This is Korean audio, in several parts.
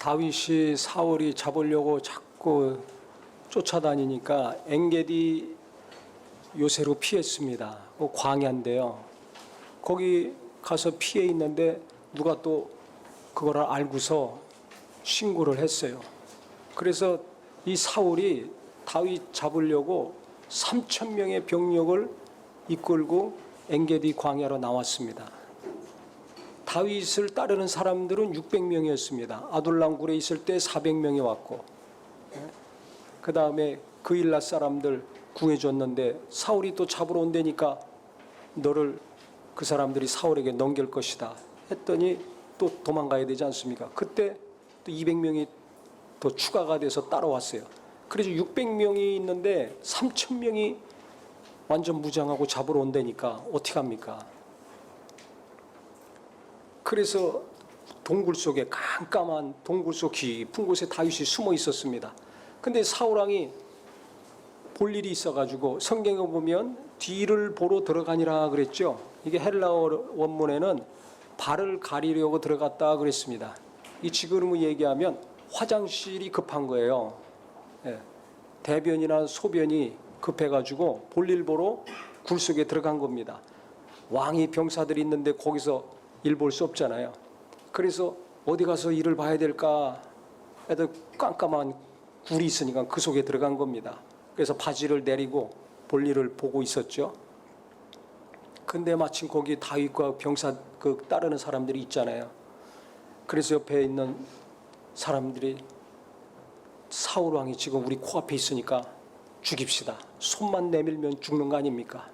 다윗이 사울이 잡으려고 자꾸 쫓아다니니까 엔게디 요새로 피했습니다. 광야인데요. 거기 가서 피해 있는데 누가 또 그걸 알고서 신고를 했어요. 그래서 이 사울이 다윗 잡으려고 3,000명의 병력을 이끌고 엔게디 광야로 나왔습니다. 다윗을 따르는 사람들은 600명이었습니다. 아둘람 굴에 있을 때 400명이 왔고, 그 다음에 그일라 사람들 구해줬는데 사울이 또 잡으러 온다니까 너를 그 사람들이 사울에게 넘길 것이다 했더니 또 도망가야 되지 않습니까? 그때 또 200명이 더 추가가 돼서 따라왔어요. 그래서 600명이 있는데 3,000명이 완전 무장하고 잡으러 온다니까 어떻게 합니까? 그래서 동굴 속에 깜깜한 동굴 속 깊은 곳에 다윗이 숨어 있었습니다. 근데 사울왕이 볼 일이 있어가지고 성경에 보면 뒤를 보러 들어가니라 그랬죠. 이게 헬라어 원문에는 발을 가리려고 들어갔다 그랬습니다. 이 지금으로 얘기하면 화장실이 급한 거예요. 대변이나 소변이 급해가지고 볼일 보러 굴 속에 들어간 겁니다. 왕이 병사들이 있는데 거기서 일 볼 수 없잖아요. 그래서 어디 가서 일을 봐야 될까 해도 깜깜한 굴이 있으니까 그 속에 들어간 겁니다. 그래서 바지를 내리고 볼일을 보고 있었죠. 근데 마침 거기 다윗과 병사 따르는 사람들이 있잖아요. 그래서 옆에 있는 사람들이 사울 왕이 지금 우리 코앞에 있으니까 죽입시다. 손만 내밀면 죽는 거 아닙니까?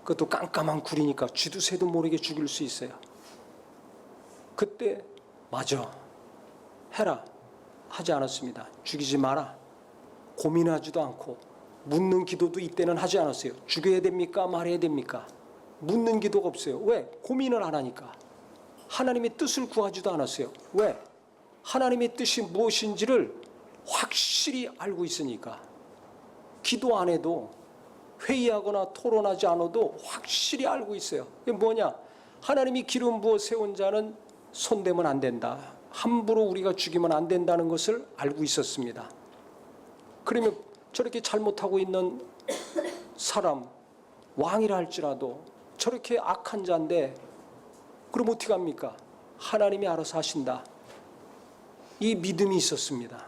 그것도 깜깜한 굴이니까 쥐도 새도 모르게 죽일 수 있어요. 그때 맞아 해라 하지 않았습니다. 죽이지 마라 고민하지도 않고 묻는 기도도 이때는 하지 않았어요. 죽여야 됩니까 말해야 됩니까? 묻는 기도가 없어요. 왜? 고민을 안 하니까. 하나님의 뜻을 구하지도 않았어요. 왜? 하나님의 뜻이 무엇인지를 확실히 알고 있으니까. 기도 안 해도 회의하거나 토론하지 않아도 확실히 알고 있어요. 이게 뭐냐? 하나님이 기름 부어 세운 자는 손대면 안 된다. 함부로 우리가 죽이면 안 된다는 것을 알고 있었습니다. 그러면 저렇게 잘못하고 있는 사람, 왕이라 할지라도 저렇게 악한 자인데 그럼 어떻게 합니까? 하나님이 알아서 하신다. 이 믿음이 있었습니다.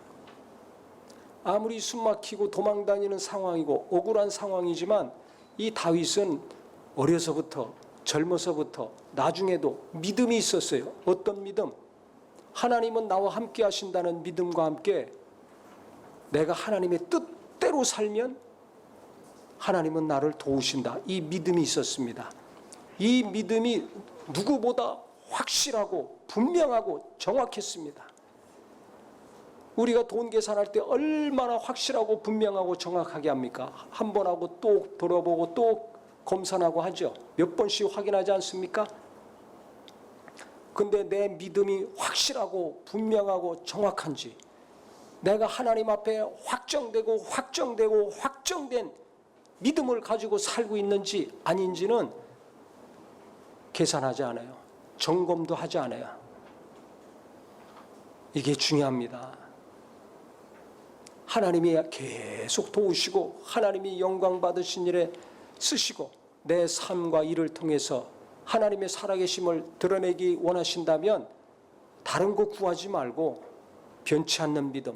아무리 숨막히고 도망다니는 상황이고 억울한 상황이지만 이 다윗은 어려서부터 젊어서부터 나중에도 믿음이 있었어요. 어떤 믿음? 하나님은 나와 함께 하신다는 믿음과 함께 내가 하나님의 뜻대로 살면 하나님은 나를 도우신다. 이 믿음이 있었습니다. 이 믿음이 누구보다 확실하고 분명하고 정확했습니다. 우리가 돈 계산할 때 얼마나 확실하고 분명하고 정확하게 합니까? 한 번 하고 또 돌아보고 또 검산하고 하죠. 몇 번씩 확인하지 않습니까? 근데 내 믿음이 확실하고 분명하고 정확한지, 내가 하나님 앞에 확정된 믿음을 가지고 살고 있는지 아닌지는 계산하지 않아요. 점검도 하지 않아요. 이게 중요합니다. 하나님이 계속 도우시고 하나님이 영광 받으신 일에 쓰시고 내 삶과 일을 통해서 하나님의 살아계심을 드러내기 원하신다면 다른 거 구하지 말고 변치 않는 믿음,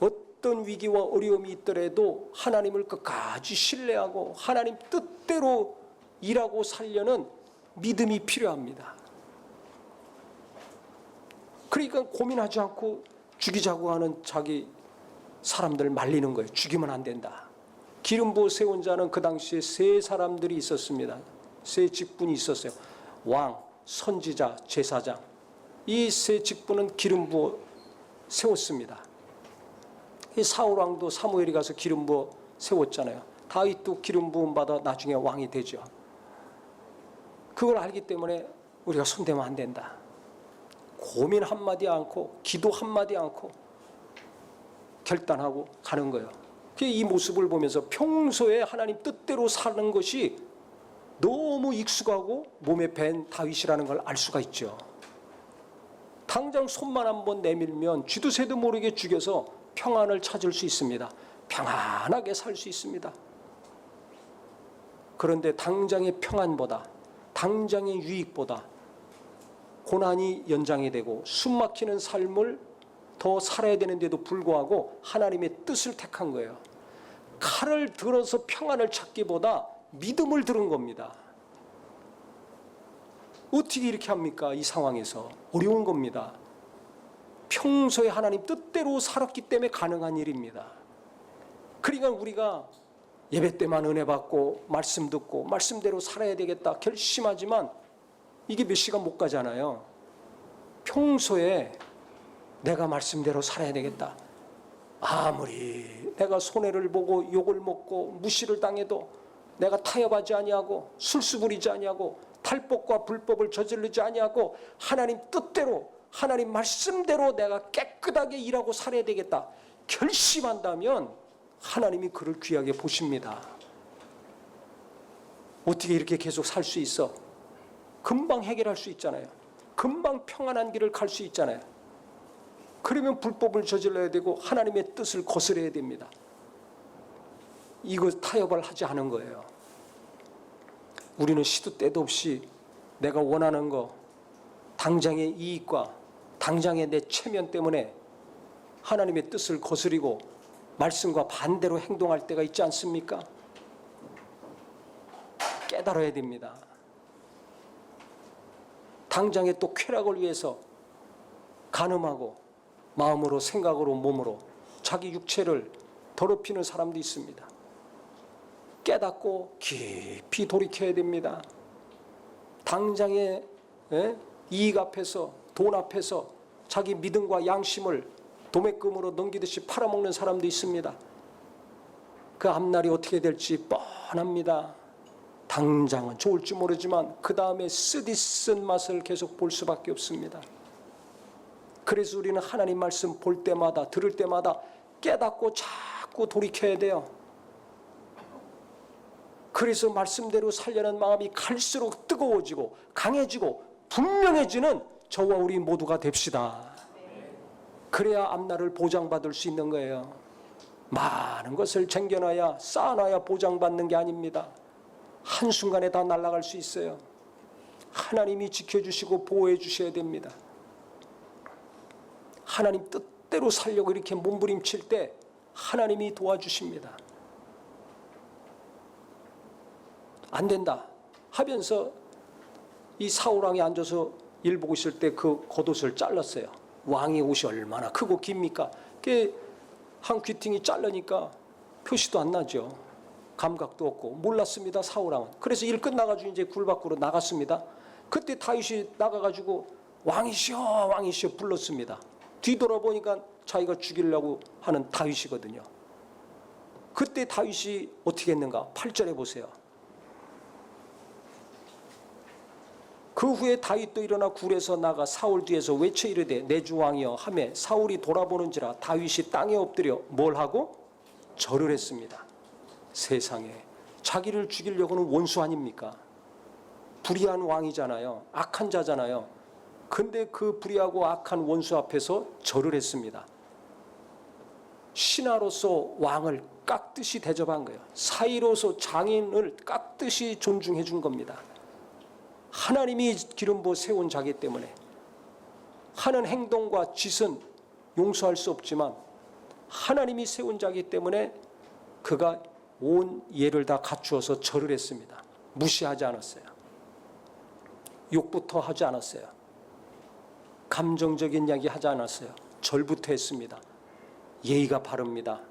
어떤 위기와 어려움이 있더라도 하나님을 끝까지 신뢰하고 하나님 뜻대로 일하고 살려는 믿음이 필요합니다. 그러니까 고민하지 않고 죽이자고 하는 자기 사람들을 말리는 거예요. 죽이면 안 된다. 기름 부어 세운 자는 그 당시에 세 사람들이 있었습니다. 세 직분이 있었어요. 왕, 선지자, 제사장. 이 세 직분은 기름 부어 세웠습니다. 이 사울 왕도 사무엘이 가서 기름 부어 세웠잖아요. 다윗도 기름 부음 받아 나중에 왕이 되죠. 그걸 알기 때문에 우리가 손대면 안 된다. 고민 한마디 않고 기도 한마디 않고 결단하고 가는 거예요. 이 모습을 보면서 평소에 하나님 뜻대로 사는 것이 너무 익숙하고 몸에 밴 다윗이라는 걸 알 수가 있죠. 당장 손만 한번 내밀면 쥐도 새도 모르게 죽여서 평안을 찾을 수 있습니다. 평안하게 살 수 있습니다. 그런데 당장의 평안보다, 당장의 유익보다 고난이 연장이 되고 숨막히는 삶을 더 살아야 되는데도 불구하고 하나님의 뜻을 택한 거예요. 칼을 들어서 평안을 찾기보다 믿음을 들은 겁니다. 어떻게 이렇게 합니까? 이 상황에서 어려운 겁니다. 평소에 하나님 뜻대로 살았기 때문에 가능한 일입니다. 그러니까 우리가 예배 때만 은혜 받고 말씀 듣고 말씀대로 살아야 되겠다 결심하지만 이게 몇 시간 못 가잖아요. 평소에 내가 말씀대로 살아야 되겠다. 아무리 내가 손해를 보고 욕을 먹고 무시를 당해도 내가 타협하지 아니하고 술수 부리지 아니하고 탈법과 불법을 저지르지 아니하고 하나님 뜻대로 하나님 말씀대로 내가 깨끗하게 일하고 살아야 되겠다 결심한다면 하나님이 그를 귀하게 보십니다. 어떻게 이렇게 계속 살 수 있어? 금방 해결할 수 있잖아요. 금방 평안한 길을 갈 수 있잖아요. 그러면 불법을 저질러야 되고 하나님의 뜻을 거스려야 됩니다. 이거 타협을 하지 않은 거예요. 우리는 시도 때도 없이 내가 원하는 거, 당장의 이익과 당장의 내 체면 때문에 하나님의 뜻을 거스리고 말씀과 반대로 행동할 때가 있지 않습니까? 깨달아야 됩니다. 당장의 또 쾌락을 위해서 간음하고 마음으로 생각으로 몸으로 자기 육체를 더럽히는 사람도 있습니다. 깨닫고 깊이 돌이켜야 됩니다. 당장의 이익 앞에서 돈 앞에서 자기 믿음과 양심을 도매금으로 넘기듯이 팔아먹는 사람도 있습니다. 그 앞날이 어떻게 될지 뻔합니다. 당장은 좋을지 모르지만 그 다음에 쓰디쓴 맛을 계속 볼 수밖에 없습니다. 그래서 우리는 하나님 말씀 볼 때마다 들을 때마다 깨닫고 자꾸 돌이켜야 돼요. 그래서 말씀대로 살려는 마음이 갈수록 뜨거워지고 강해지고 분명해지는 저와 우리 모두가 됩시다. 그래야 앞날을 보장받을 수 있는 거예요. 많은 것을 쟁겨놔야 쌓아놔야 보장받는 게 아닙니다. 한순간에 다 날아갈 수 있어요. 하나님이 지켜주시고 보호해 주셔야 됩니다. 하나님 뜻대로 살려고 이렇게 몸부림칠 때 하나님이 도와주십니다. 안 된다 하면서 이 사울왕이 앉아서 일 보고 있을 때 그 겉옷을 잘랐어요. 왕의 옷이 얼마나 크고 깁니까? 그게 한 귀퉁이 자르니까 표시도 안 나죠. 감각도 없고 몰랐습니다. 사울왕은. 그래서 일 끝나가지고 이제 굴 밖으로 나갔습니다. 그때 다윗이 나가가지고 왕이시여 왕이시여 불렀습니다. 뒤돌아보니까 자기가 죽이려고 하는 다윗이거든요. 그때 다윗이 어떻게 했는가? 8절에 보세요. 그 후에 다윗도 일어나 굴에서 나가 사울 뒤에서 외쳐 이르되 내 주 왕이여 하매 사울이 돌아보는지라 다윗이 땅에 엎드려 뭘 하고? 절을 했습니다. 세상에 자기를 죽이려고는 원수 아닙니까? 불의한 왕이잖아요. 악한 자잖아요. 근데 그 불의하고 악한 원수 앞에서 절을 했습니다. 신하로서 왕을 깍듯이 대접한 거예요. 사이로서 장인을 깍듯이 존중해 준 겁니다. 하나님이 기름부어 세운 자기 때문에 하는 행동과 짓은 용서할 수 없지만 하나님이 세운 자기 때문에 그가 온 예를 다 갖추어서 절을 했습니다. 무시하지 않았어요. 욕부터 하지 않았어요. 감정적인 이야기 하지 않았어요. 절부터 했습니다. 예의가 바릅니다.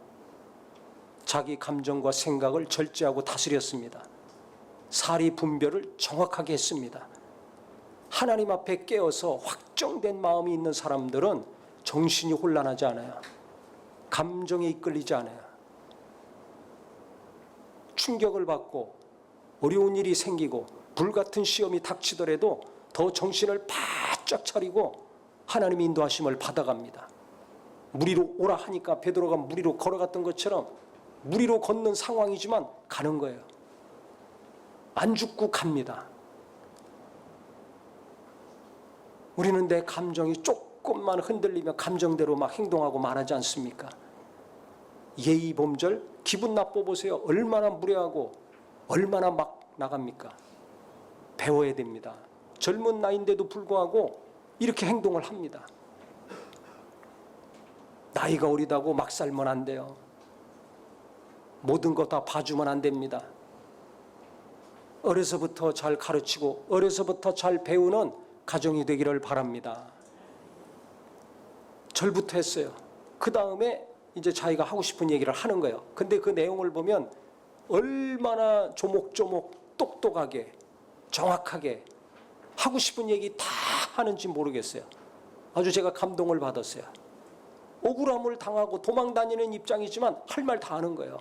자기 감정과 생각을 절제하고 다스렸습니다. 사리 분별을 정확하게 했습니다. 하나님 앞에 깨어서 확정된 마음이 있는 사람들은 정신이 혼란하지 않아요. 감정에 이끌리지 않아요. 충격을 받고 어려운 일이 생기고 불같은 시험이 닥치더라도 더 정신을 바짝 차리고 하나님의 인도하심을 받아갑니다. 물 위로 오라 하니까 베드로가 물 위로 걸어갔던 것처럼 물 위로 걷는 상황이지만 가는 거예요. 안 죽고 갑니다. 우리는 내 감정이 조금만 흔들리면 감정대로 막 행동하고 말하지 않습니까? 예의 범절, 기분 나빠 보세요. 얼마나 무례하고 얼마나 막 나갑니까? 배워야 됩니다. 젊은 나이인데도 불구하고 이렇게 행동을 합니다. 나이가 어리다고 막 살면 안 돼요. 모든 거 다 봐주면 안 됩니다. 어려서부터 잘 가르치고 어려서부터 잘 배우는 가정이 되기를 바랍니다. 절부터 했어요. 그 다음에 이제 자기가 하고 싶은 얘기를 하는 거예요. 근데 그 내용을 보면 얼마나 조목조목 똑똑하게 정확하게 하고 싶은 얘기 다 하는지 모르겠어요. 아주 제가 감동을 받았어요. 억울함을 당하고 도망다니는 입장이지만 할 말 다 하는 거예요.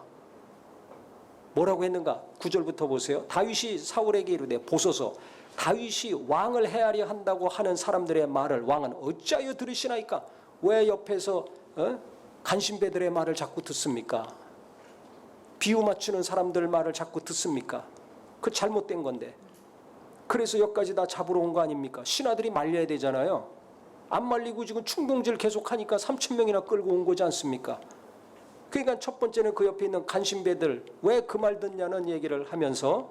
뭐라고 했는가? 9절부터 보세요. 다윗이 사울에게 이르되 보소서 다윗이 왕을 헤아려 한다고 하는 사람들의 말을 왕은 어찌하여 들으시나이까? 왜 옆에서 간신배들의 말을 자꾸 듣습니까? 비유 맞추는 사람들 말을 자꾸 듣습니까? 그 잘못된 건데. 그래서 여기까지 다 잡으러 온 거 아닙니까? 신하들이 말려야 되잖아요. 안 말리고 지금 충동질 계속하니까 3,000명이나 끌고 온 거지 않습니까? 그러니까 첫 번째는 그 옆에 있는 간신배들 왜 그 말 듣냐는 얘기를 하면서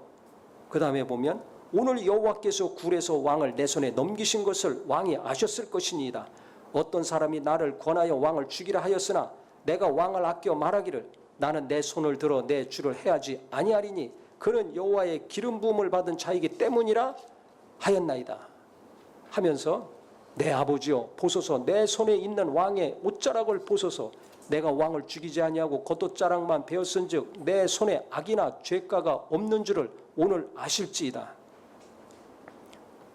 그 다음에 보면 오늘 여호와께서 굴에서 왕을 내 손에 넘기신 것을 왕이 아셨을 것이니이다. 어떤 사람이 나를 권하여 왕을 죽이라 하였으나 내가 왕을 아껴 말하기를 나는 내 손을 들어 내 주를 해하지 아니하리니 그는 여호와의 기름 부음을 받은 자이기 때문이라 하였나이다. 하면서 내 아버지여 보소서 내 손에 있는 왕의 옷자락을 보소서 내가 왕을 죽이지 아니하고 겉옷자락만 베었은즉 내 손에 악이나 죄가가 없는 줄을 오늘 아실지이다.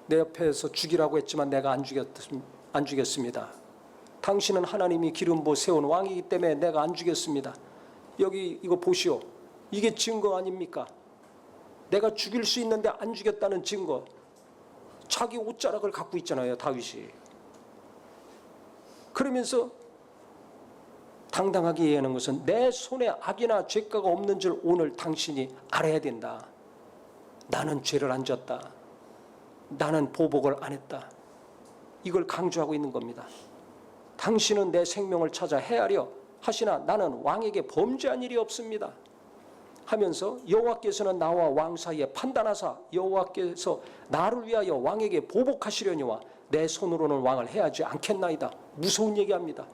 내 옆에서 죽이라고 했지만 내가 안 죽였습니다. 당신은 하나님이 기름 부어 세운 왕이기 때문에 내가 안 죽였습니다. 여기 이거 보시오. 이게 증거 아닙니까? 내가 죽일 수 있는데 안 죽였다는 증거. 자기 옷자락을 갖고 있잖아요, 다윗이. 그러면서 당당하게 얘기하는 것은 내 손에 악이나 죄가가 없는 줄 오늘 당신이 알아야 된다. 나는 죄를 안 졌다. 나는 보복을 안 했다. 이걸 강조하고 있는 겁니다. 당신은 내 생명을 찾아 헤아려 하시나 나는 왕에게 범죄한 일이 없습니다. 하면서 여호와께서는 나와 왕 사이에 판단하사 여호와께서 나를 위하여 왕에게 보복하시려니와 내 손으로는 왕을 해하지 않겠나이다. 무서운 얘기합니다.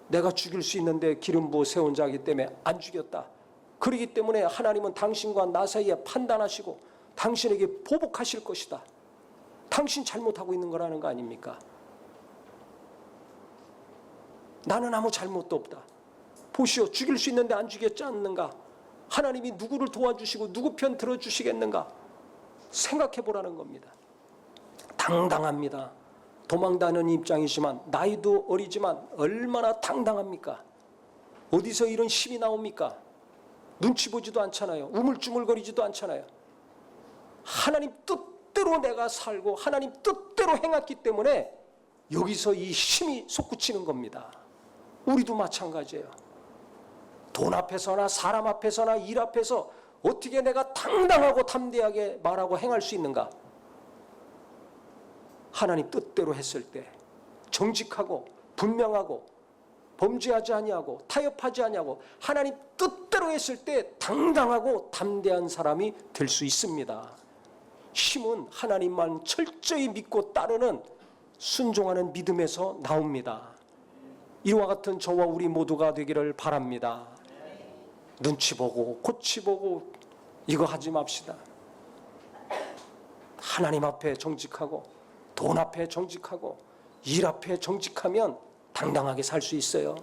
내가 죽일 수 있는데 기름 부어 세운 자이기 때문에 안 죽였다. 그렇기 때문에 하나님은 당신과 나 사이에 판단하시고 당신에게 보복하실 것이다. 당신 잘못하고 있는 거라는 거 아닙니까? 나는 아무 잘못도 없다. 보시오, 죽일 수 있는데 안 죽였지 않는가? 하나님이 누구를 도와주시고 누구 편 들어주시겠는가? 생각해 보라는 겁니다. 당당합니다. 도망다니는 입장이지만 나이도 어리지만 얼마나 당당합니까? 어디서 이런 힘이 나옵니까? 눈치 보지도 않잖아요. 우물쭈물거리지도 않잖아요. 하나님 뜻대로 내가 살고 하나님 뜻대로 행했기 때문에 여기서 이 힘이 솟구치는 겁니다. 우리도 마찬가지예요. 돈 앞에서나 사람 앞에서나 일 앞에서 어떻게 내가 당당하고 담대하게 말하고 행할 수 있는가? 하나님 뜻대로 했을 때 정직하고 분명하고 범죄하지 아니하고 타협하지 아니하고 하나님 뜻대로 했을 때 당당하고 담대한 사람이 될 수 있습니다. 힘은 하나님만 철저히 믿고 따르는 순종하는 믿음에서 나옵니다. 이와 같은 저와 우리 모두가 되기를 바랍니다. 눈치 보고 고치 보고 이거 하지 맙시다. 하나님 앞에 정직하고 돈 앞에 정직하고 일 앞에 정직하면 당당하게 살 수 있어요.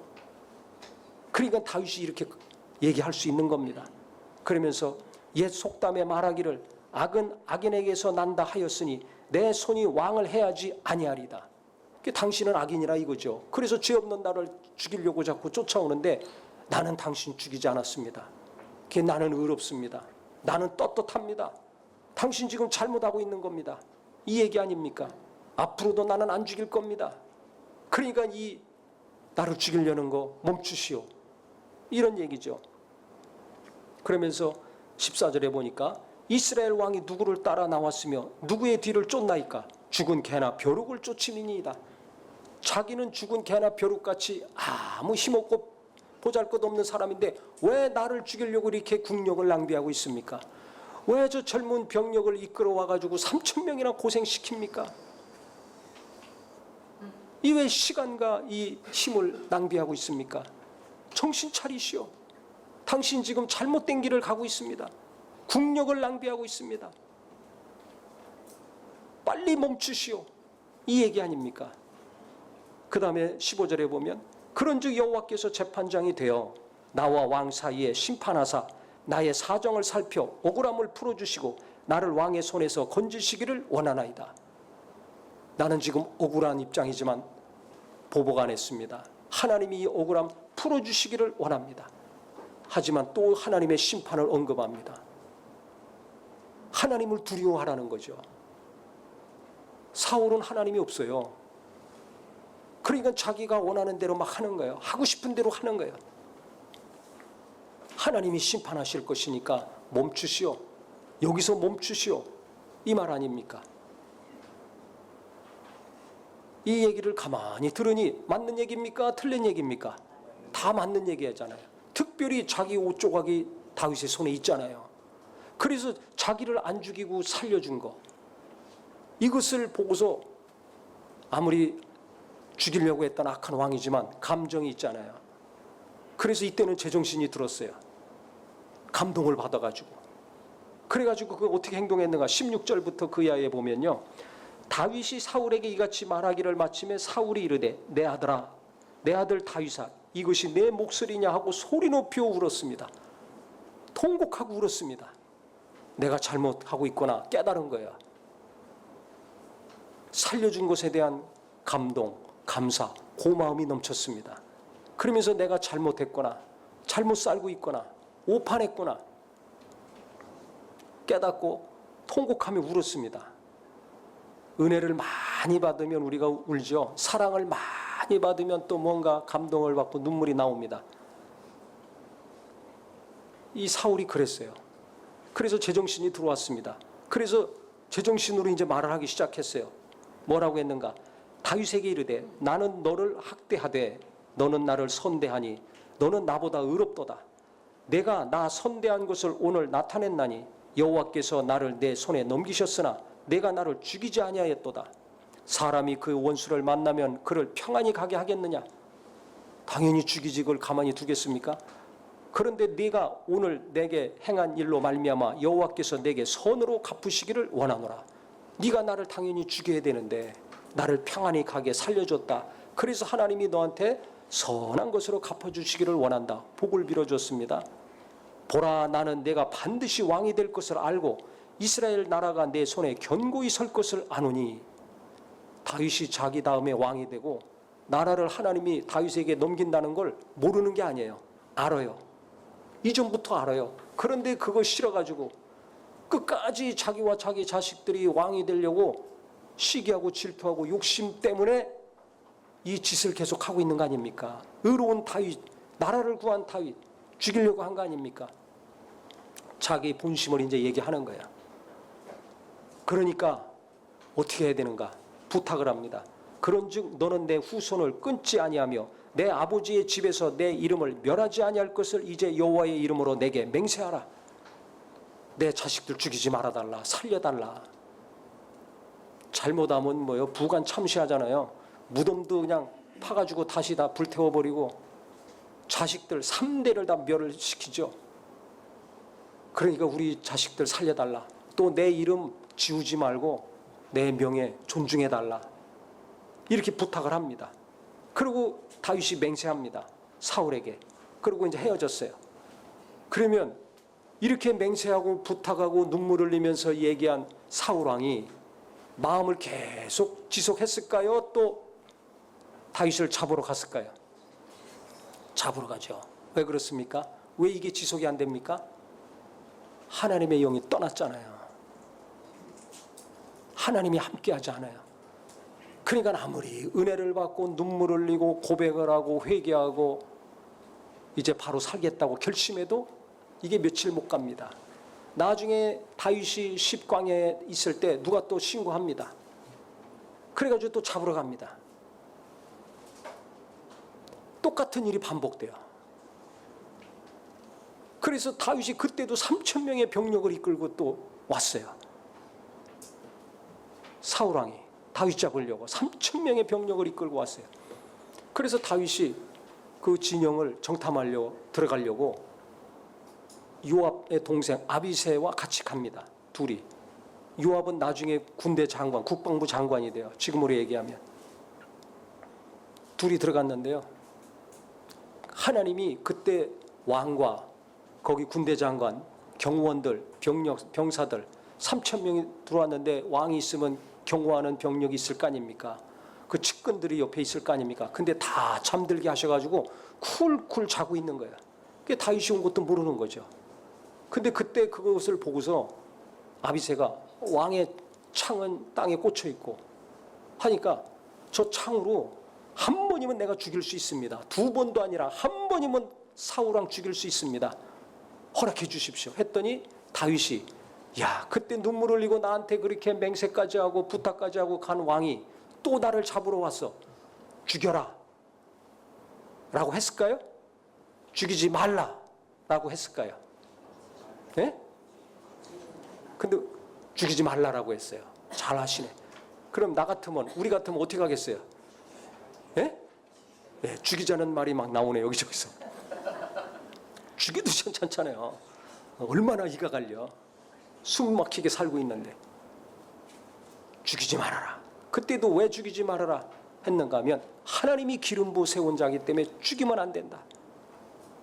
그러니까 다윗이 이렇게 얘기할 수 있는 겁니다. 그러면서 옛 속담에 말하기를 악은 악인에게서 난다 하였으니 내 손이 왕을 해야지 아니하리다. 당신은 악인이라 이거죠. 그래서 죄 없는 나를 죽이려고 자꾸 쫓아오는데 나는 당신 죽이지 않았습니다. 나는 의롭습니다. 나는 떳떳합니다. 당신 지금 잘못하고 있는 겁니다. 이 얘기 아닙니까? 앞으로도 나는 안 죽일 겁니다. 그러니까 이 나를 죽이려는 거 멈추시오. 이런 얘기죠. 그러면서 14절에 보니까 이스라엘 왕이 누구를 따라 나왔으며 누구의 뒤를 쫓나이까? 죽은 개나 벼룩을 쫓음이니이다. 자기는 죽은 개나 벼룩같이 아무 힘없고 보잘것없는 사람인데 왜 나를 죽이려고 이렇게 국력을 낭비하고 있습니까? 왜 저 젊은 병력을 이끌어와 가지고 3,000명이나 고생시킵니까? 이 왜 시간과 이 힘을 낭비하고 있습니까? 정신 차리시오. 당신 지금 잘못된 길을 가고 있습니다. 국력을 낭비하고 있습니다. 빨리 멈추시오. 이 얘기 아닙니까? 그 다음에 15절에 보면 그런즉 여호와께서 재판장이 되어 나와 왕 사이에 심판하사 나의 사정을 살펴 억울함을 풀어주시고 나를 왕의 손에서 건지시기를 원하나이다. 나는 지금 억울한 입장이지만 보복 안 했습니다. 하나님이 이 억울함 풀어주시기를 원합니다. 하지만 또 하나님의 심판을 언급합니다. 하나님을 두려워하라는 거죠. 사울은 하나님이 없어요. 그러니까 자기가 원하는 대로 막 하는 거예요. 하고 싶은 대로 하는 거예요. 하나님이 심판하실 것이니까 멈추시오. 여기서 멈추시오. 이 말 아닙니까? 이 얘기를 가만히 들으니 맞는 얘기입니까? 틀린 얘기입니까? 다 맞는 얘기잖아요. 특별히 자기 옷 조각이 다윗의 손에 있잖아요. 그래서 자기를 안 죽이고 살려준 거. 이것을 보고서 아무리 죽이려고 했던 악한 왕이지만 감정이 있잖아요. 그래서 이때는 제정신이 들었어요. 감동을 받아가지고. 그래가지고 그 어떻게 행동했는가 16절부터 그 이하에 보면요. 다윗이 사울에게 이같이 말하기를 마침에 사울이 이르되 내 아들아 내 아들 다윗아 이것이 내 목소리냐 하고 소리 높여 울었습니다. 통곡하고 울었습니다. 내가 잘못하고 있구나 깨달은 거예요. 살려준 것에 대한 감동, 감사, 고마움이 넘쳤습니다. 그러면서 내가 잘못했구나, 잘못 살고 있구나, 오판했구나 깨닫고 통곡하며 울었습니다. 은혜를 많이 받으면 우리가 울죠. 사랑을 많이 받으면 또 뭔가 감동을 받고 눈물이 나옵니다. 이 사울이 그랬어요. 그래서 제정신이 들어왔습니다. 그래서 제정신으로 이제 말을 하기 시작했어요. 뭐라고 했는가? 다윗에게 이르되 나는 너를 학대하되 너는 나를 선대하니 너는 나보다 의롭도다. 내가 나 선대한 것을 오늘 나타냈나니 여호와께서 나를 내 손에 넘기셨으나 내가 나를 죽이지 아니하였도다. 사람이 그 원수를 만나면 그를 평안히 가게 하겠느냐? 당연히 죽이지 그걸 가만히 두겠습니까? 그런데 네가 오늘 내게 행한 일로 말미암아 여호와께서 내게 선으로 갚으시기를 원하노라. 네가 나를 당연히 죽여야 되는데 나를 평안히 가게 살려줬다. 그래서 하나님이 너한테 선한 것으로 갚아주시기를 원한다. 복을 빌어줬습니다. 보라 나는 내가 반드시 왕이 될 것을 알고 이스라엘 나라가 내 손에 견고히 설 것을 아노니. 다윗이 자기 다음에 왕이 되고 나라를 하나님이 다윗에게 넘긴다는 걸 모르는 게 아니에요. 알아요. 이전부터 알아요. 그런데 그거 싫어가지고 끝까지 자기와 자기 자식들이 왕이 되려고 시기하고 질투하고 욕심 때문에 이 짓을 계속하고 있는 거 아닙니까? 의로운 다윗, 나라를 구한 다윗 죽이려고 한 거 아닙니까? 자기 본심을 이제 얘기하는 거야. 그러니까 어떻게 해야 되는가? 부탁을 합니다. 그런즉 너는 내 후손을 끊지 아니하며 내 아버지의 집에서 내 이름을 멸하지 아니할 것을 이제 여호와의 이름으로 내게 맹세하라. 내 자식들 죽이지 말아달라. 살려달라. 잘못하면 뭐요? 부관 참시하잖아요. 무덤도 그냥 파가지고 다시 다 불태워버리고 자식들 3대를 다 멸을 시키죠. 그러니까 우리 자식들 살려달라. 또 내 이름 지우지 말고 내 명예 존중해달라. 이렇게 부탁을 합니다. 그리고 다윗이 맹세합니다. 사울에게. 그리고 이제 헤어졌어요. 그러면 이렇게 맹세하고 부탁하고 눈물 흘리면서 얘기한 사울왕이 마음을 계속 지속했을까요? 또 다윗을 잡으러 갔을까요? 잡으러 가죠. 왜 그렇습니까? 왜 이게 지속이 안 됩니까? 하나님의 영이 떠났잖아요. 하나님이 함께하지 않아요. 그러니까 아무리 은혜를 받고 눈물 흘리고 고백을 하고 회개하고 이제 바로 살겠다고 결심해도 이게 며칠 못 갑니다. 나중에 다윗이 십광에 있을 때 누가 또 신고합니다. 그래가지고 또 잡으러 갑니다. 똑같은 일이 반복돼요. 그래서 다윗이 그때도 3,000명의 병력을 이끌고 또 왔어요. 사울왕이 다윗 잡으려고 3,000명의 병력을 이끌고 왔어요. 그래서 다윗이 그 진영을 정탐하려고 들어가려고 요압의 동생 아비새와 같이 갑니다. 둘이. 요압은 나중에 군대 장관, 국방부 장관이 돼요. 지금으로 얘기하면. 둘이 들어갔는데요. 하나님이 그때 왕과 거기 군대 장관, 경호원들, 병사들 3,000명이 들어왔는데 왕이 있으면 경호하는 병력이 있을 거 아닙니까? 그 측근들이 옆에 있을 거 아닙니까? 근데 다 잠들게 하셔가지고 쿨쿨 자고 있는 거예요. 그게 다윗이 온 것도 모르는 거죠. 근데 그때 그것을 보고서 아비새가 왕의 창은 땅에 꽂혀 있고 하니까 저 창으로 한 번이면 내가 죽일 수 있습니다. 두 번도 아니라 한 번이면 사울왕 죽일 수 있습니다. 허락해 주십시오. 했더니 다윗이 야, 그때 눈물 흘리고 나한테 그렇게 맹세까지 하고 부탁까지 하고 간 왕이 또 나를 잡으러 왔어. 죽여라. 라고 했을까요? 죽이지 말라. 라고 했을까요? 예? 근데 죽이지 말라라고 했어요. 잘 하시네. 그럼 나 같으면, 우리 같으면 어떻게 하겠어요? 예? 예, 죽이자는 말이 막 나오네, 여기저기서. 죽여도 괜찮잖아요. 얼마나 이가 갈려. 숨 막히게 살고 있는데. 죽이지 말아라. 그때도 왜 죽이지 말아라 했는가 하면 하나님이 기름 부어 세운 자이기 때문에 죽이면 안 된다.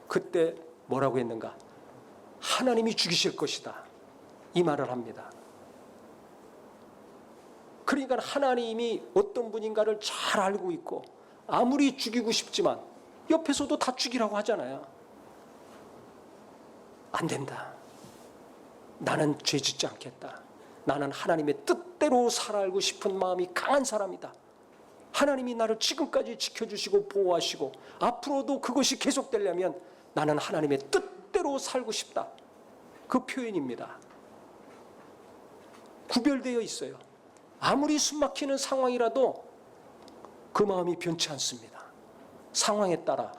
그때 뭐라고 했는가? 하나님이 죽이실 것이다. 이 말을 합니다. 그러니까 하나님이 어떤 분인가를 잘 알고 있고 아무리 죽이고 싶지만 옆에서도 다 죽이라고 하잖아요. 안 된다. 나는 죄 짓지 않겠다. 나는 하나님의 뜻대로 살아가고 싶은 마음이 강한 사람이다. 하나님이 나를 지금까지 지켜주시고 보호하시고 앞으로도 그것이 계속되려면 나는 하나님의 뜻대로 살고 싶다. 그 표현입니다. 구별되어 있어요. 아무리 숨막히는 상황이라도 그 마음이 변치 않습니다. 상황에 따라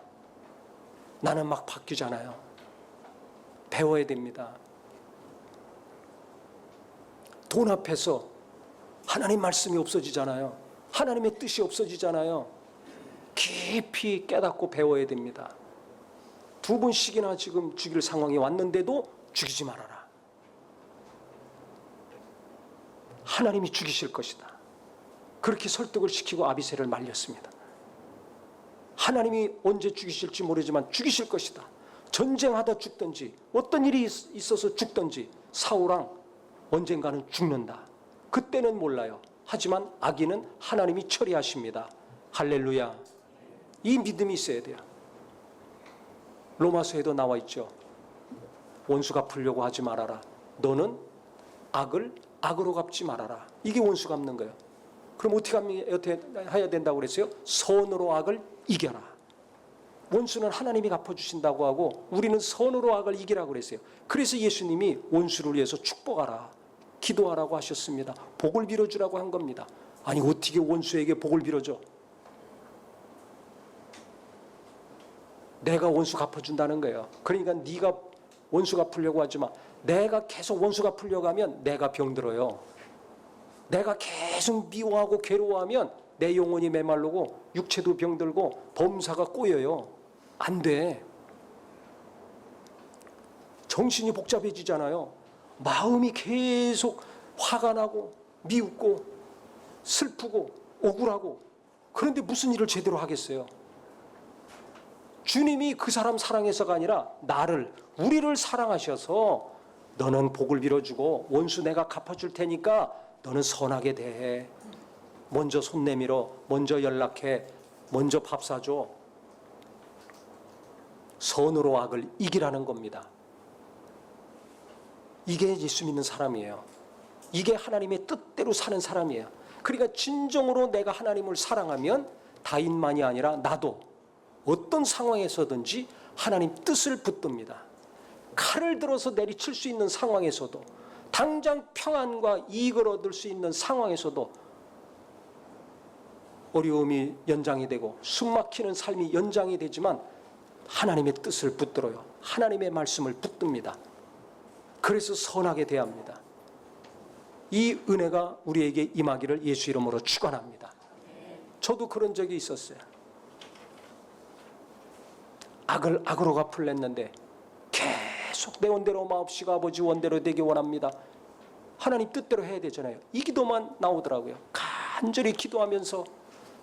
나는 막 바뀌잖아요. 배워야 됩니다. 돈 앞에서 하나님 말씀이 없어지잖아요. 하나님의 뜻이 없어지잖아요. 깊이 깨닫고 배워야 됩니다. 2번씩이나 지금 죽일 상황이 왔는데도 죽이지 말아라. 하나님이 죽이실 것이다. 그렇게 설득을 시키고 아비새를 말렸습니다. 하나님이 언제 죽이실지 모르지만 죽이실 것이다. 전쟁하다 죽든지 어떤 일이 있어서 죽든지 사울왕 언젠가는 죽는다. 그때는 몰라요. 하지만 악인은 하나님이 처리하십니다. 할렐루야. 이 믿음이 있어야 돼요. 로마서에도 나와 있죠. 원수 갚으려고 하지 말아라. 너는 악을 악으로 갚지 말아라. 이게 원수 갚는 거예요. 그럼 어떻게 해야 된다고 그랬어요? 선으로 악을 이겨라. 원수는 하나님이 갚아주신다고 하고 우리는 선으로 악을 이기라고 그랬어요. 그래서 예수님이 원수를 위해서 축복하라. 기도하라고 하셨습니다. 복을 빌어주라고 한 겁니다. 아니 어떻게 원수에게 복을 빌어줘? 내가 원수 갚아준다는 거예요. 그러니까 네가 원수 갚으려고 하지 마. 내가 계속 원수 갚으려고 하면 내가 병들어요. 내가 계속 미워하고 괴로워하면 내 영혼이 메말르고 육체도 병들고 범사가 꼬여요. 안 돼. 정신이 복잡해지잖아요. 마음이 계속 화가 나고 미웃고 슬프고 억울하고 그런데 무슨 일을 제대로 하겠어요? 주님이 그 사람 사랑해서가 아니라 우리를 사랑하셔서 너는 복을 빌어주고 원수 내가 갚아줄 테니까 너는 선하게 대해. 먼저 손 내밀어, 먼저 연락해, 먼저 밥 사줘. 선으로 악을 이기라는 겁니다. 이게 예수 믿는 사람이에요. 이게 하나님의 뜻대로 사는 사람이에요. 그러니까 진정으로 내가 하나님을 사랑하면 다윗만이 아니라 나도 어떤 상황에서든지 하나님 뜻을 붙듭니다. 칼을 들어서 내리칠 수 있는 상황에서도 당장 평안과 이익을 얻을 수 있는 상황에서도 어려움이 연장이 되고 숨막히는 삶이 연장이 되지만 하나님의 뜻을 붙들어요. 하나님의 말씀을 붙듭니다. 그래서 선하게 대합니다. 이 은혜가 우리에게 임하기를 예수 이름으로 축원합니다. 저도 그런 적이 있었어요. 악을 악으로 갚으려는데 계속 내 원대로 마옵시고 아버지 원대로 되기 원합니다. 하나님 뜻대로 해야 되잖아요. 이 기도만 나오더라고요. 간절히 기도하면서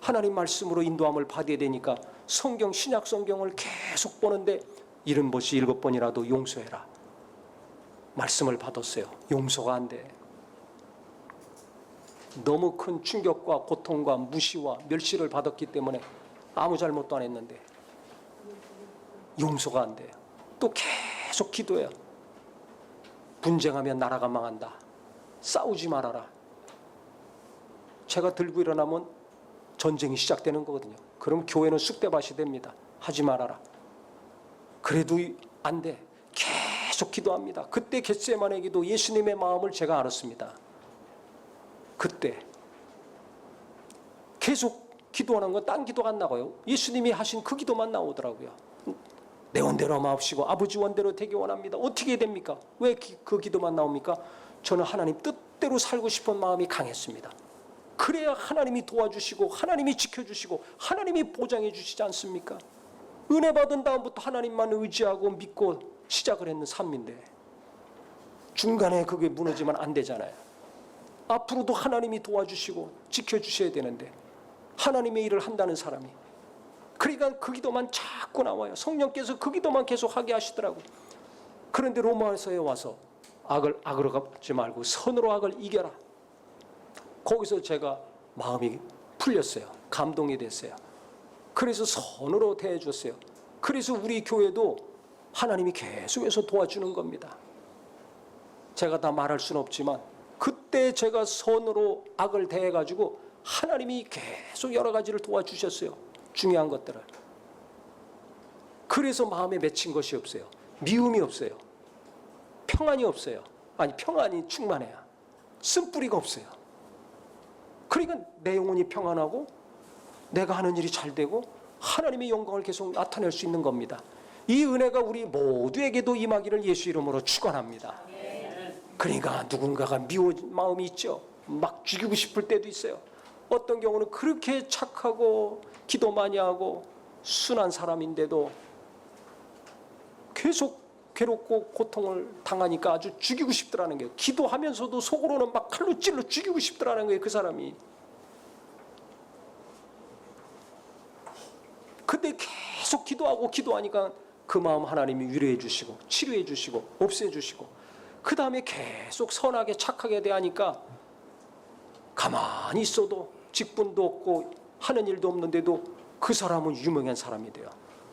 하나님 말씀으로 인도함을 받아야 되니까 성경, 신약 성경을 계속 보는데 70번씩 7번이라도 용서해라. 말씀을 받았어요. 용서가 안 돼. 너무 큰 충격과 고통과 무시와 멸시를 받았기 때문에 아무 잘못도 안 했는데 용서가 안 돼요. 또 계속 기도해요. 분쟁하면 나라가 망한다. 싸우지 말아라. 제가 들고 일어나면 전쟁이 시작되는 거거든요. 그럼 교회는 쑥대밭이 됩니다. 하지 말아라. 그래도 안 돼. 계속 기도합니다. 그때 겟세마네 기도 예수님의 마음을 제가 알았습니다. 그때 계속 기도하는 건 딴 기도가 안 나와요. 예수님이 하신 그 기도만 나오더라고요. 내 원대로 마옵시고 아버지 원대로 되기 원합니다. 어떻게 됩니까? 왜 그 기도만 나옵니까? 저는 하나님 뜻대로 살고 싶은 마음이 강했습니다. 그래야 하나님이 도와주시고 하나님이 지켜주시고 하나님이 보장해 주시지 않습니까? 은혜 받은 다음부터 하나님만 의지하고 믿고 시작을 했는 삶인데 중간에 그게 무너지면 안 되잖아요. 앞으로도 하나님이 도와주시고 지켜주셔야 되는데 하나님의 일을 한다는 사람이, 그러니까 그 기도만 자꾸 나와요. 성령께서 그 기도만 계속 하게 하시더라고요. 그런데 로마서에 와서 악을 악으로 갚지 말고 선으로 악을 이겨라. 거기서 제가 마음이 풀렸어요. 감동이 됐어요. 그래서 선으로 대해줬어요. 그래서 우리 교회도 하나님이 계속해서 도와주는 겁니다. 제가 다 말할 수는 없지만 그때 제가 선으로 악을 대해가지고 하나님이 계속 여러 가지를 도와주셨어요. 중요한 것들을. 그래서 마음에 맺힌 것이 없어요. 미움이 없어요. 평안이 없어요. 아니, 평안이 충만해야 쓴뿌리가 없어요. 그러니까 내 영혼이 평안하고 내가 하는 일이 잘 되고 하나님의 영광을 계속 나타낼 수 있는 겁니다. 이 은혜가 우리 모두에게도 임하기를 예수 이름으로 축원합니다. 그러니까 누군가가 미운 마음이 있죠. 막 죽이고 싶을 때도 있어요. 어떤 경우는 그렇게 착하고 기도 많이 하고 순한 사람인데도 계속 괴롭고 고통을 당하니까 아주 죽이고 싶더라는 거예요. 기도하면서도 속으로는 막 칼로 찔러 죽이고 싶더라는 거예요. 그 사람이. 근데 계속 기도하니까 그 마음 하나님이 위로해 주시고 치료해 주시고 없애 주시고 그 다음에 계속 선하게 착하게 대하니까 가만히 있어도 직분도 없고 하는 일도 없는데도 그 사람은 유명한 사람이 돼요.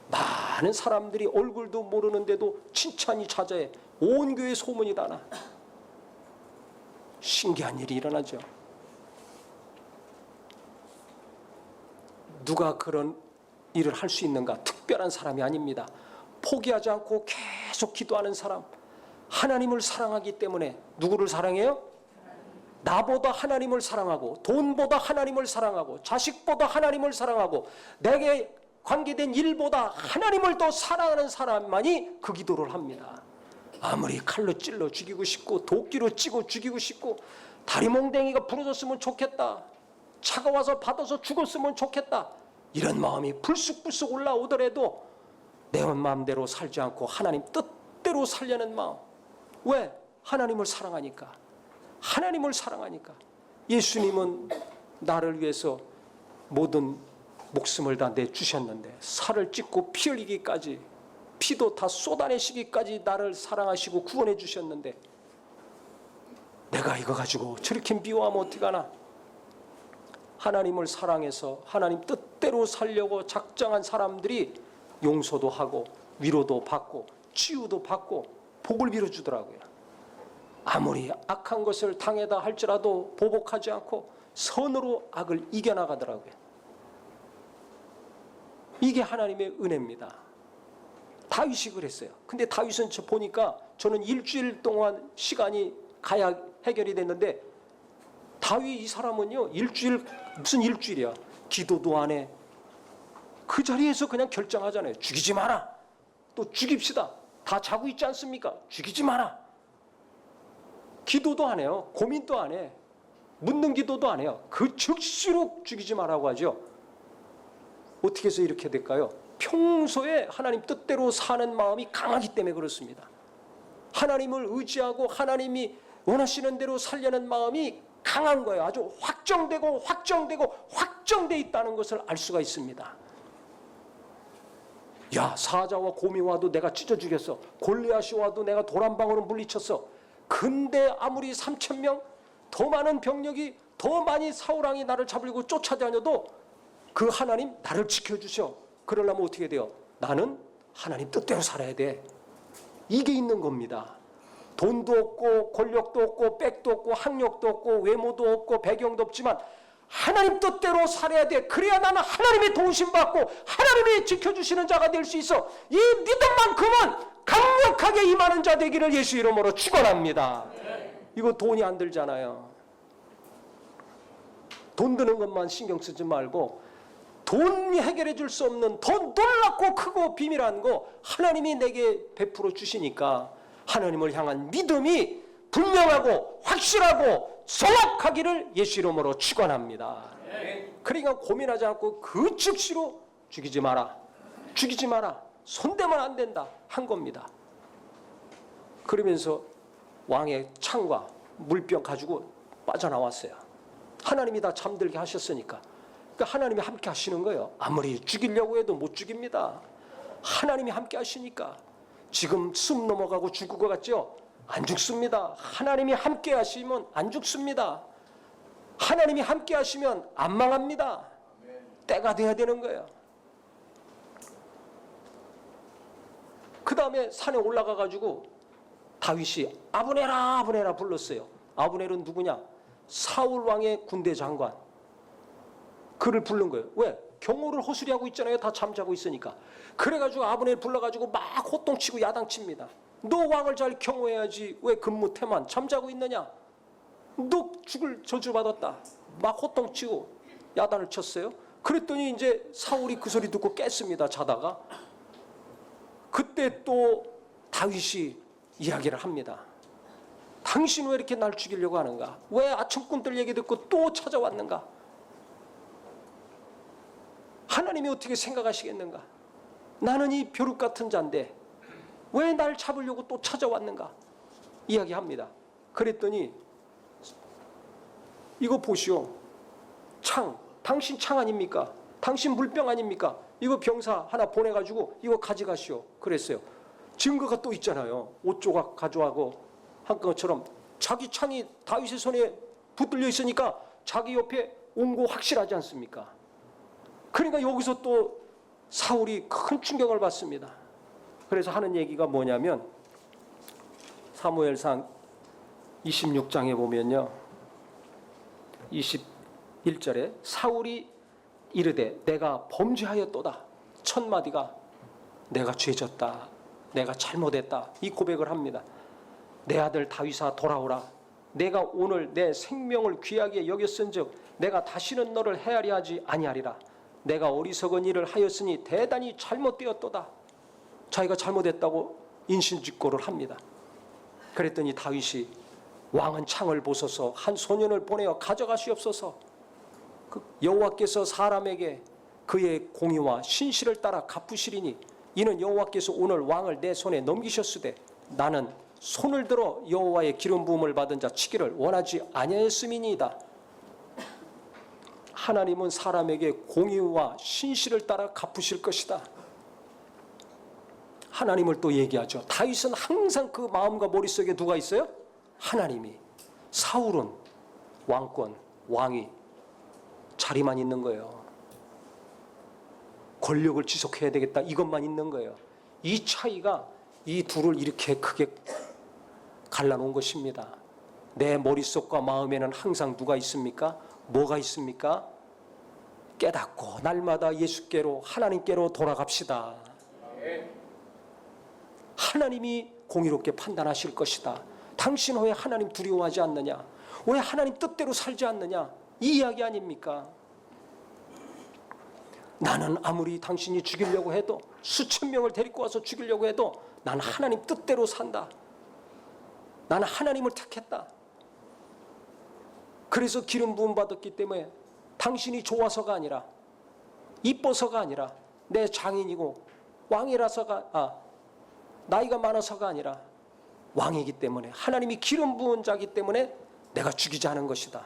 많은 사람들이 얼굴도 모르는데도 칭찬이 자자해. 온 교회 소문이 나나. 신기한 일이 일어나죠. 누가 그런 일을 할 수 있는가? 특별한 사람이 아닙니다. 포기하지 않고 계속 기도하는 사람. 하나님을 사랑하기 때문에 누구를 사랑해요? 나보다 하나님을 사랑하고 돈보다 하나님을 사랑하고 자식보다 하나님을 사랑하고 내게 관계된 일보다 하나님을 더 사랑하는 사람만이 그 기도를 합니다. 아무리 칼로 찔러 죽이고 싶고 도끼로 찌고 죽이고 싶고 다리 몽댕이가 부러졌으면 좋겠다. 차가 와서 받아서 죽었으면 좋겠다. 이런 마음이 불쑥불쑥 올라오더라도 내 마음대로 살지 않고 하나님 뜻대로 살려는 마음. 왜? 하나님을 사랑하니까. 하나님을 사랑하니까. 예수님은 나를 위해서 모든 목숨을 다 내주셨는데 살을 찢고 피 흘리기까지 피도 다 쏟아내시기까지 나를 사랑하시고 구원해 주셨는데 내가 이거 가지고 저렇게 미워하면 어떡하나. 하나님을 사랑해서 하나님 뜻대로 살려고 작정한 사람들이 용서도 하고 위로도 받고 치유도 받고 복을 빌어주더라고요. 아무리 악한 것을 당해다 할지라도 보복하지 않고 선으로 악을 이겨나가더라고요. 이게 하나님의 은혜입니다. 다윗이 그랬어요. 근데 다윗은 보니까 저는 일주일 동안 시간이 가야 해결이 됐는데 다윗 이 사람은요 일주일 무슨 일주일이야. 기도도 안 해. 그 자리에서 그냥 결정하잖아요. 죽이지 마라. 또 죽입시다. 다 자고 있지 않습니까? 죽이지 마라. 기도도 안 해요. 고민도 안 해. 묻는 기도도 안 해요. 그 즉시로 죽이지 마라고 하죠. 어떻게 해서 이렇게 될까요? 평소에 하나님 뜻대로 사는 마음이 강하기 때문에 그렇습니다. 하나님을 의지하고 하나님이 원하시는 대로 살려는 마음이 강한 거예요. 아주 확정되고 확정돼 있다는 것을 알 수가 있습니다. 야, 사자와 곰이 와도 내가 찢어 죽였어. 골리앗이 와도 내가 돌 한 방으로 물리쳤어. 근데 아무리 3,000명 더 많은 병력이 더 많이 사울왕이 나를 잡으려고 쫓아다녀도 그 하나님 나를 지켜주셔. 그러려면 어떻게 돼요? 나는 하나님 뜻대로 살아야 돼. 이게 있는 겁니다. 돈도 없고 권력도 없고 백도 없고 학력도 없고 외모도 없고 배경도 없지만 하나님 뜻대로 살아야 돼. 그래야 나는 하나님의 도우심 받고 하나님이 지켜주시는 자가 될 수 있어. 이 믿음만큼은 강력하게 임하는 자 되기를 예수 이름으로 축원합니다. 이거 돈이 안 들잖아요. 돈 드는 것만 신경 쓰지 말고 돈이 해결해 줄 수 없는 더 놀랍고 크고 비밀한 거 하나님이 내게 베풀어 주시니까 하나님을 향한 믿음이 분명하고 확실하고 정확하기를 예수 이름으로 축원합니다. 그러니까 고민하지 않고 그 즉시로 죽이지 마라. 죽이지 마라. 손대면 안 된다 한 겁니다. 그러면서 왕의 창과 물병 가지고 빠져나왔어요. 하나님이 다 잠들게 하셨으니까. 그러니까 하나님이 함께 하시는 거예요. 아무리 죽이려고 해도 못 죽입니다. 하나님이 함께 하시니까. 지금 숨 넘어가고 죽을 것 같죠? 안 죽습니다. 하나님이 함께 하시면 안 죽습니다. 하나님이 함께 하시면 안 망합니다. 때가 돼야 되는 거예요. 그 다음에 산에 올라가 가지고 다윗이 아브네라 아브네라 불렀어요. 아브넬은 누구냐? 사울 왕의 군대 장관. 그를 부른 거예요. 왜? 경호를 허술히 하고 있잖아요. 다 잠자고 있으니까. 그래가지고 아브넬 불러가지고 막 호통치고 야당칩니다. 너 왕을 잘 경호해야지. 왜 근무태만 잠자고 있느냐? 너 죽을 저주받았다. 막 호통치고 야단을 쳤어요. 그랬더니 이제 사울이 그 소리 듣고 깼습니다. 자다가. 그때 또 다윗이 이야기를 합니다. 당신 왜 이렇게 날 죽이려고 하는가? 왜 아첨꾼들 얘기 듣고 또 찾아왔는가? 하나님이 어떻게 생각하시겠는가? 나는 이 벼룩 같은 자인데 왜 날 잡으려고 또 찾아왔는가? 이야기합니다. 그랬더니 이거 보시오. 창, 당신 창 아닙니까? 당신 물병 아닙니까? 이거 병사 하나 보내가지고 이거 가져가시오. 그랬어요. 증거가 또 있잖아요. 옷 조각 가져가고 한 것처럼 자기 창이 다윗의 손에 붙들려 있으니까 자기 옆에 온 거 확실하지 않습니까? 그러니까 여기서 또 사울이 큰 충격을 받습니다. 그래서 하는 얘기가 뭐냐면 사무엘상 26장에 보면요. 21절에 사울이 이르되 내가 범죄하였도다. 첫 마디가 내가 죄졌다. 내가 잘못했다. 이 고백을 합니다. 내 아들 다윗아 돌아오라. 내가 오늘 내 생명을 귀하게 여겼은즉 내가 다시는 너를 헤아려 하지 아니하리라. 내가 어리석은 일을 하였으니 대단히 잘못되었도다. 자기가 잘못했다고 인신직고를 합니다. 그랬더니 다윗이 왕은 창을 보소서 한 소년을 보내어 가져가시옵소서. 여호와께서 사람에게 그의 공의와 신실을 따라 갚으시리니 이는 여호와께서 오늘 왕을 내 손에 넘기셨으되 나는 손을 들어 여호와의 기름 부음을 받은 자 치기를 원하지 아니하였음이니이다. 하나님은 사람에게 공의와 신실을 따라 갚으실 것이다. 하나님을 또 얘기하죠. 다윗은 항상 그 마음과 머릿속에 누가 있어요? 하나님이. 사울은 왕권, 왕이 자리만 있는 거예요. 권력을 지속해야 되겠다 이것만 있는 거예요. 이 차이가 이 둘을 이렇게 크게 갈라놓은 것입니다. 내 머릿속과 마음에는 항상 누가 있습니까? 뭐가 있습니까? 깨닫고 날마다 예수께로 하나님께로 돌아갑시다. 하나님이 공의롭게 판단하실 것이다. 당신 왜 하나님 두려워하지 않느냐? 왜 하나님 뜻대로 살지 않느냐? 이 이야기 아닙니까? 나는 아무리 당신이 죽이려고 해도 수천 명을 데리고 와서 죽이려고 해도 나는 하나님 뜻대로 산다. 나는 하나님을 택했다. 그래서 기름 부음 받았기 때문에 당신이 좋아서가 아니라 이뻐서가 아니라 내 장인이고 왕이라서가 나이가 많아서가 아니라 왕이기 때문에 하나님이 기름 부은 자기 때문에 내가 죽이지 않은 것이다.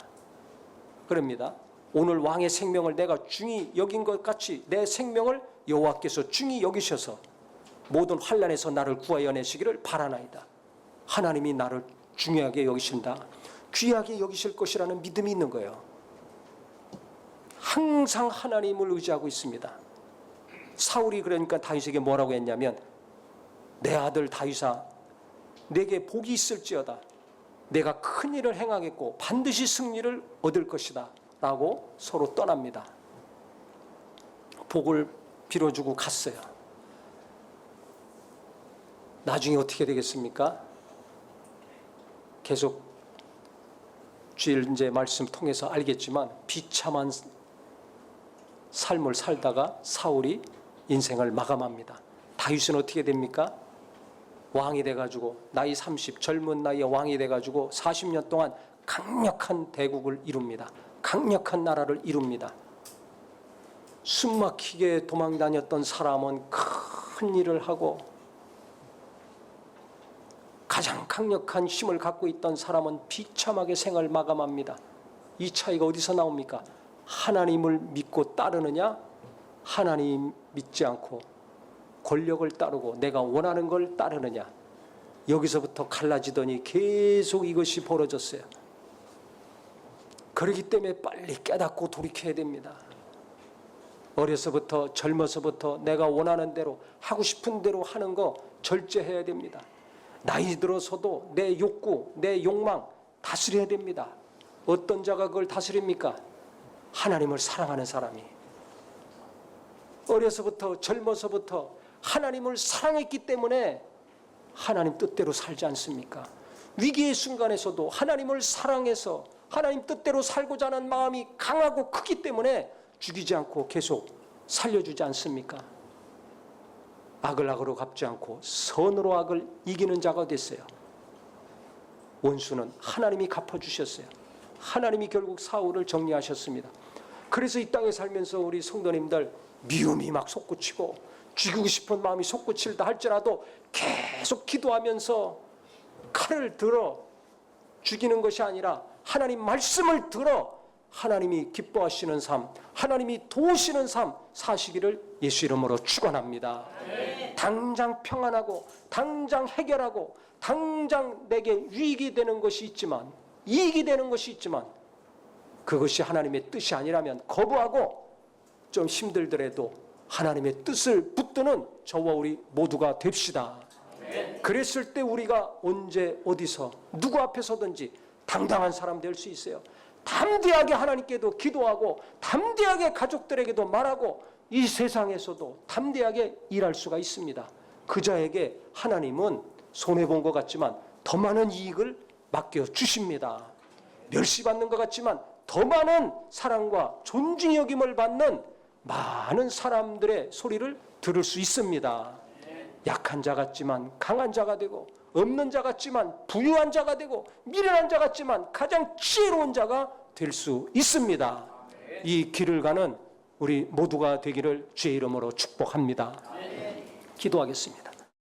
그럽니다. 오늘 왕의 생명을 내가 중히 여긴 것 같이 내 생명을 여호와께서 중히 여기셔서 모든 환난에서 나를 구하여 내시기를 바라나이다. 하나님이 나를 중요하게 여기신다. 귀하게 여기실 것이라는 믿음이 있는 거예요. 항상 하나님을 의지하고 있습니다. 사울이 그러니까 다윗에게 뭐라고 했냐면 내 아들 다윗아 내게 복이 있을지어다. 내가 큰 일을 행하겠고 반드시 승리를 얻을 것이다 라고 서로 떠납니다. 복을 빌어주고 갔어요. 나중에 어떻게 되겠습니까? 계속 주일 이제 말씀 통해서 알겠지만 비참한 삶을 살다가 사울이 인생을 마감합니다. 다윗은 어떻게 됩니까? 왕이 돼가지고 나이 30 젊은 나이에 왕이 돼가지고 40년 동안 강력한 대국을 이룹니다. 강력한 나라를 이룹니다. 숨막히게 도망다녔던 사람은 큰 일을 하고 가장 강력한 힘을 갖고 있던 사람은 비참하게 생을 마감합니다. 이 차이가 어디서 나옵니까? 하나님을 믿고 따르느냐, 하나님 믿지 않고 권력을 따르고 내가 원하는 걸 따르느냐. 여기서부터 갈라지더니 계속 이것이 벌어졌어요. 그렇기 때문에 빨리 깨닫고 돌이켜야 됩니다. 어려서부터 젊어서부터 내가 원하는 대로 하고 싶은 대로 하는 거 절제해야 됩니다. 나이 들어서도 내 욕구, 내 욕망 다스려야 됩니다. 어떤 자가 그걸 다스립니까? 하나님을 사랑하는 사람이. 어려서부터 젊어서부터 하나님을 사랑했기 때문에 하나님 뜻대로 살지 않습니까? 위기의 순간에서도 하나님을 사랑해서 하나님 뜻대로 살고자 하는 마음이 강하고 크기 때문에 죽이지 않고 계속 살려주지 않습니까? 악을 악으로 갚지 않고 선으로 악을 이기는 자가 됐어요. 원수는 하나님이 갚아주셨어요. 하나님이 결국 사울을 정리하셨습니다. 그래서 이 땅에 살면서 우리 성도님들 미움이 막 솟구치고 죽이고 싶은 마음이 솟구칠다 할지라도 계속 기도하면서 칼을 들어 죽이는 것이 아니라 하나님 말씀을 들어 하나님이 기뻐하시는 삶, 하나님이 도우시는 삶 사시기를 예수 이름으로 축원합니다. 당장 평안하고 당장 해결하고 당장 내게 유익이 되는 것이 있지만 이익이 되는 것이 있지만 그것이 하나님의 뜻이 아니라면 거부하고 좀 힘들더라도 하나님의 뜻을 붙드는 저와 우리 모두가 됩시다. 그랬을 때 우리가 언제 어디서 누구 앞에서든지 당당한 사람 될 수 있어요. 담대하게 하나님께도 기도하고 담대하게 가족들에게도 말하고 이 세상에서도 담대하게 일할 수가 있습니다. 그자에게 하나님은 손해본 것 같지만 더 많은 이익을 맡겨주십니다. 멸시받는 것 같지만 더 많은 사랑과 존중의 여김을 받는 많은 사람들의 소리를 들을 수 있습니다. 약한 자 같지만 강한 자가 되고 없는 자 같지만 부유한 자가 되고 미련한 자 같지만 가장 지혜로운 자가 될 수 있습니다. 이 길을 가는 우리 모두가 되기를 주의 이름으로 축복합니다. 기도하겠습니다.